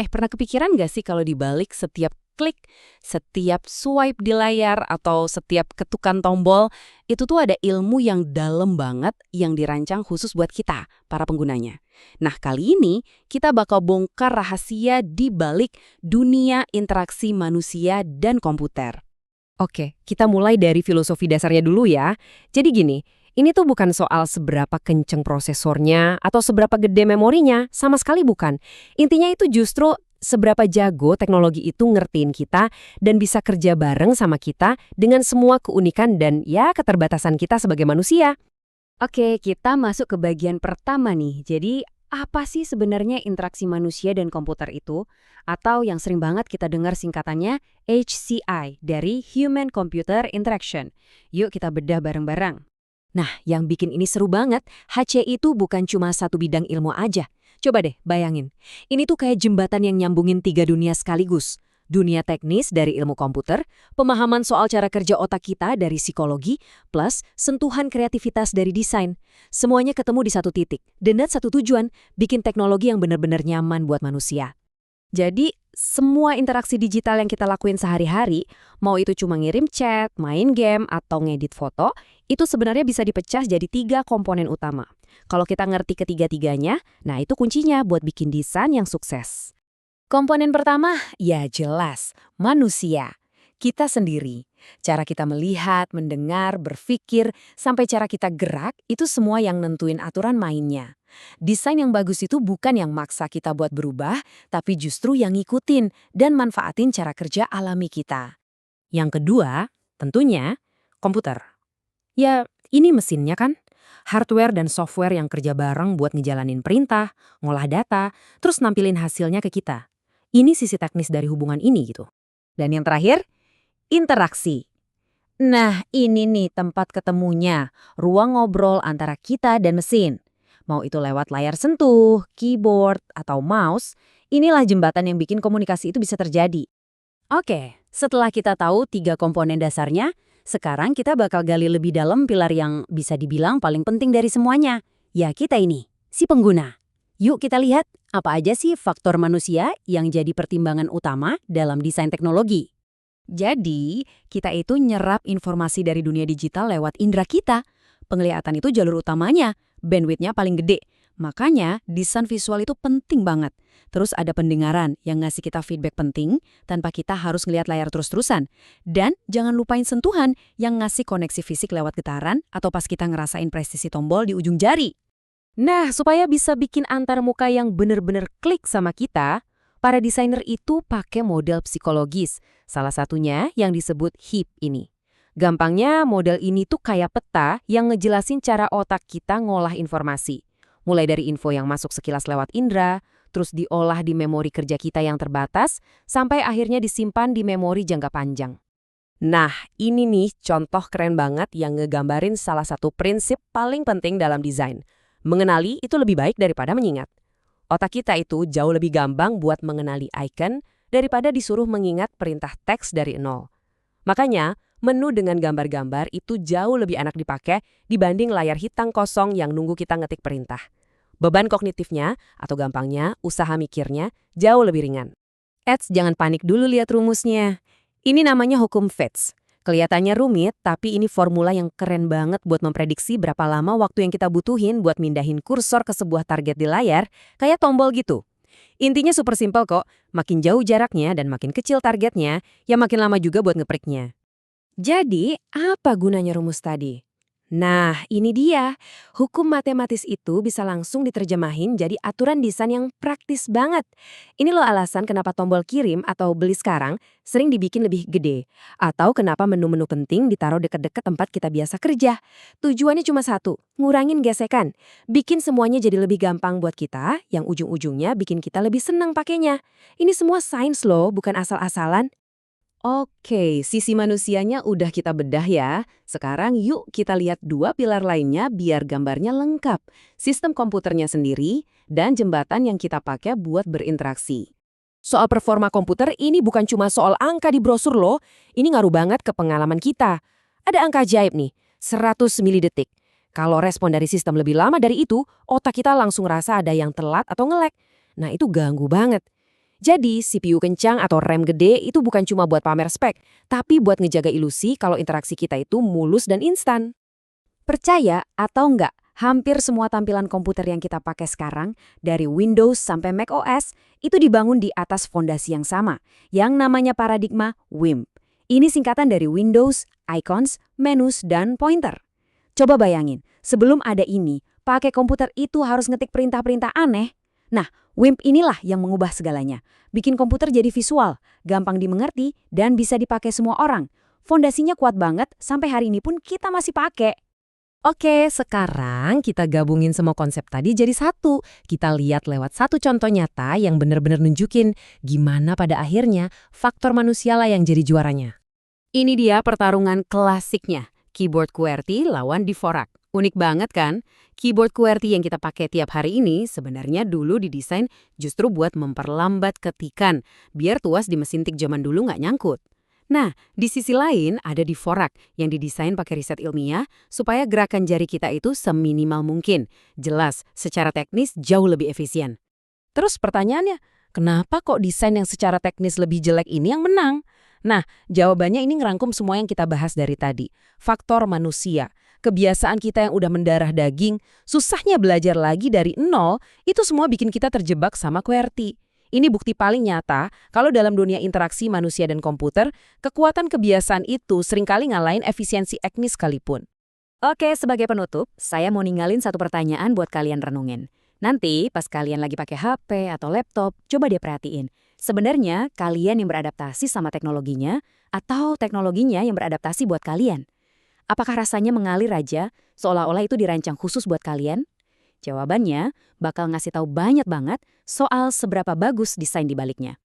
Pernah kepikiran nggak sih kalau dibalik setiap klik, setiap swipe di layar, atau setiap ketukan tombol, itu tuh ada ilmu yang dalam banget yang dirancang khusus buat kita, para penggunanya. Nah, kali ini kita bakal bongkar rahasia di balik dunia interaksi manusia dan komputer. Oke, kita mulai dari filosofi dasarnya dulu ya. Jadi gini, ini tuh bukan soal seberapa kenceng prosesornya atau seberapa gede memorinya, sama sekali bukan. Intinya itu justru seberapa jago teknologi itu ngertiin kita dan bisa kerja bareng sama kita dengan semua keunikan dan ya keterbatasan kita sebagai manusia. Oke, kita masuk ke bagian pertama nih. Jadi, apa sih sebenarnya interaksi manusia dan komputer itu? Atau yang sering banget kita dengar singkatannya HCI, dari Human Computer Interaction. Yuk kita bedah bareng-bareng. Nah, yang bikin ini seru banget, HCI itu bukan cuma satu bidang ilmu aja. Coba deh bayangin, ini tuh kayak jembatan yang nyambungin tiga dunia sekaligus. Dunia teknis dari ilmu komputer, pemahaman soal cara kerja otak kita dari psikologi, plus sentuhan kreativitas dari desain. Semuanya ketemu di satu titik, dan satu tujuan, bikin teknologi yang benar-benar nyaman buat manusia. Jadi, semua interaksi digital yang kita lakuin sehari-hari, mau itu cuma ngirim chat, main game, atau ngedit foto, itu sebenarnya bisa dipecah jadi tiga komponen utama. Kalau kita ngerti ketiga-tiganya, nah itu kuncinya buat bikin desain yang sukses. Komponen pertama, ya jelas, manusia. Kita sendiri. Cara kita melihat, mendengar, berpikir, sampai cara kita gerak, itu semua yang nentuin aturan mainnya. Desain yang bagus itu bukan yang maksa kita buat berubah, tapi justru yang ngikutin dan manfaatin cara kerja alami kita. Yang kedua, tentunya, komputer. Ya, ini mesinnya kan? Hardware dan software yang kerja bareng buat ngejalanin perintah, ngolah data, terus nampilin hasilnya ke kita. Ini sisi teknis dari hubungan ini gitu. Dan yang terakhir, interaksi. Nah, ini nih tempat ketemunya, ruang ngobrol antara kita dan mesin. Mau itu lewat layar sentuh, keyboard, atau mouse, inilah jembatan yang bikin komunikasi itu bisa terjadi. Oke, setelah kita tahu tiga komponen dasarnya, sekarang kita bakal gali lebih dalam pilar yang bisa dibilang paling penting dari semuanya. Ya kita ini, si pengguna. Yuk kita lihat apa aja sih faktor manusia yang jadi pertimbangan utama dalam desain teknologi. Jadi, kita itu nyerap informasi dari dunia digital lewat indera kita. Penglihatan itu jalur utamanya, bandwidth-nya paling gede. Makanya, desain visual itu penting banget. Terus ada pendengaran yang ngasih kita feedback penting tanpa kita harus ngelihat layar terus-terusan. Dan jangan lupain sentuhan yang ngasih koneksi fisik lewat getaran atau pas kita ngerasain presisi tombol di ujung jari. Nah, supaya bisa bikin antar muka yang bener-bener klik sama kita, para desainer itu pakai model psikologis, salah satunya yang disebut HIP ini. Gampangnya, model ini tuh kayak peta yang ngejelasin cara otak kita ngolah informasi. Mulai dari info yang masuk sekilas lewat indera, terus diolah di memori kerja kita yang terbatas, sampai akhirnya disimpan di memori jangka panjang. Nah, ini nih contoh keren banget yang ngegambarin salah satu prinsip paling penting dalam desain. Mengenali itu lebih baik daripada mengingat. Otak kita itu jauh lebih gampang buat mengenali icon daripada disuruh mengingat perintah teks dari nol. Makanya, menu dengan gambar-gambar itu jauh lebih enak dipakai dibanding layar hitam kosong yang nunggu kita ngetik perintah. Beban kognitifnya, atau gampangnya, usaha mikirnya, jauh lebih ringan. Jangan panik dulu lihat rumusnya. Ini namanya hukum Fitts. Kelihatannya rumit, tapi ini formula yang keren banget buat memprediksi berapa lama waktu yang kita butuhin buat mindahin kursor ke sebuah target di layar, kayak tombol gitu. Intinya super simpel kok, makin jauh jaraknya dan makin kecil targetnya, ya makin lama juga buat ngepriknya. Jadi, apa gunanya rumus tadi? Nah, ini dia. Hukum matematis itu bisa langsung diterjemahin jadi aturan desain yang praktis banget. Ini loh alasan kenapa tombol kirim atau beli sekarang sering dibikin lebih gede. Atau kenapa menu-menu penting ditaruh dekat-dekat tempat kita biasa kerja. Tujuannya cuma satu, ngurangin gesekan. Bikin semuanya jadi lebih gampang buat kita, yang ujung-ujungnya bikin kita lebih senang pakainya. Ini semua sains loh, bukan asal-asalan. Oke, sisi manusianya udah kita bedah ya. Sekarang yuk kita lihat dua pilar lainnya biar gambarnya lengkap. Sistem komputernya sendiri dan jembatan yang kita pakai buat berinteraksi. Soal performa komputer ini bukan cuma soal angka di brosur loh. Ini ngaruh banget ke pengalaman kita. Ada angka ajaib nih, 100 milidetik. Kalau respon dari sistem lebih lama dari itu, otak kita langsung rasa ada yang telat atau nge-lag. Nah itu ganggu banget. Jadi, CPU kencang atau RAM gede itu bukan cuma buat pamer spek, tapi buat ngejaga ilusi kalau interaksi kita itu mulus dan instan. Percaya atau enggak, hampir semua tampilan komputer yang kita pakai sekarang, dari Windows sampai macOS, itu dibangun di atas fondasi yang sama, yang namanya paradigma WIMP. Ini singkatan dari Windows, Icons, Menus, dan Pointer. Coba bayangin, sebelum ada ini, pakai komputer itu harus ngetik perintah-perintah aneh. Nah, WIMP inilah yang mengubah segalanya. Bikin komputer jadi visual, gampang dimengerti, dan bisa dipakai semua orang. Fondasinya kuat banget, sampai hari ini pun kita masih pakai. Oke, sekarang kita gabungin semua konsep tadi jadi satu. Kita lihat lewat satu contoh nyata yang benar-benar nunjukin gimana pada akhirnya faktor manusialah yang jadi juaranya. Ini dia pertarungan klasiknya, keyboard QWERTY lawan Dvorak. Unik banget kan? Keyboard QWERTY yang kita pakai tiap hari ini sebenarnya dulu didesain justru buat memperlambat ketikan, biar tuas di mesin tik zaman dulu nggak nyangkut. Nah, di sisi lain ada Dvorak yang didesain pakai riset ilmiah supaya gerakan jari kita itu seminimal mungkin. Jelas, secara teknis jauh lebih efisien. Terus pertanyaannya, kenapa kok desain yang secara teknis lebih jelek ini yang menang? Nah, jawabannya ini ngerangkum semua yang kita bahas dari tadi. Faktor manusia, kebiasaan kita yang udah mendarah daging, susahnya belajar lagi dari nol, itu semua bikin kita terjebak sama QWERTY. Ini bukti paling nyata kalau dalam dunia interaksi manusia dan komputer, kekuatan kebiasaan itu seringkali ngalahin efisiensi etnis sekalipun. Oke, sebagai penutup, saya mau ninggalin satu pertanyaan buat kalian renungin. Nanti pas kalian lagi pakai HP atau laptop, coba deh perhatiin. Sebenarnya kalian yang beradaptasi sama teknologinya atau teknologinya yang beradaptasi buat kalian? Apakah rasanya mengalir aja seolah-olah itu dirancang khusus buat kalian? Jawabannya bakal ngasih tahu banyak banget soal seberapa bagus desain di baliknya.